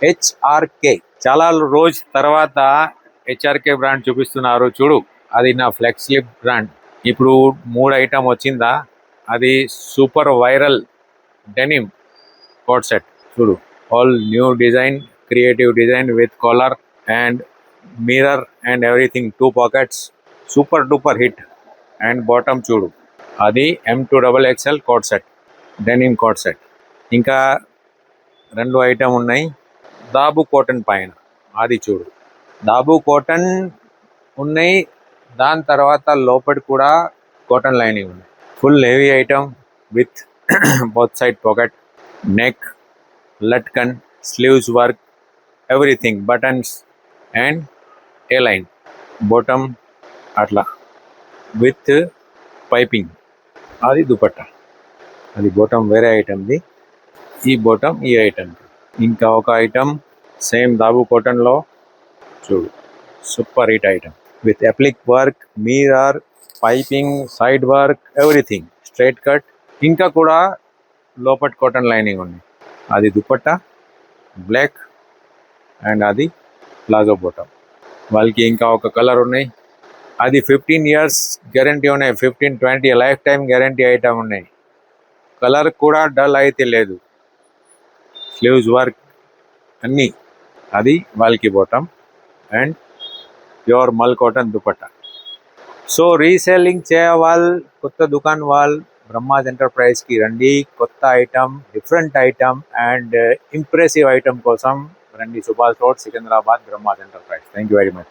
HRK. చాలా రోజు తర్వాత హెచ్ఆర్కే బ్రాండ్ చూపిస్తున్నారు చూడు. అది నా ఫ్లెక్స్ స్లిప్ బ్రాండ్. ఇప్పుడు 3 ఐటమ్ వచ్చిందా. అది super viral denim coat set చూడు. All new design, creative design with collar and mirror and everything. 2 pockets, super duper hit. And bottom చూడు, అది M2XXL coat set, denim coat set. ఇంకా 2 item ఉన్నాయి దాబు cotton పైన, అది చూడు. దాబు కాటన్ ఉన్నాయి, దాని తర్వాత లోపల కూడా కాటన్ లైనింగ్ ఉంది. Full heavy item with both side pocket, neck, latkan, sleeves work, everything, buttons and A line bottom అట్లా విత్ పైపింగ్. అది దుపట్టా. అది బాటమ్ వేరే ఐటమ్ది, ఈ బాటమ్ ఈ ఐటమ్. ఇంకా ఒక ఐటమ్ సేమ్ దాబు కాటన్లో చూడు, super hit item with అప్లిక్ work, mirror, piping, side work, everything, straight cut. ఇంకా కూడా లోపట్ కాటన్ లైనింగ్ ఉంది. అది దుపట్టా బ్లాక్ అండ్ అది ప్లాజో బాటమ్. వాళ్ళకి ఇంకా ఒక కలర్ ఉన్నాయి, అది 15 years గ్యారంటీ ఉన్నాయి. 15-20 లైఫ్ టైం గ్యారంటీ ఐటమ్ ఉన్నాయి. కలర్ కూడా డల్ అయితే లేదు. స్లీవ్స్ వర్క్ అన్నీ. అది వాళ్ళకి bottom and pure mul cotton dupatta. So reselling చేయవాళ్ళు, కొత్త దుకాన్ వాళ్ళు బ్రహ్మాజ్ ఎంటర్ప్రైజ్కి రండి. కొత్త item, different item and impressive item కోసం రండి. Subhash road, Secunderabad, Brahmaj enterprise. Thank you very much.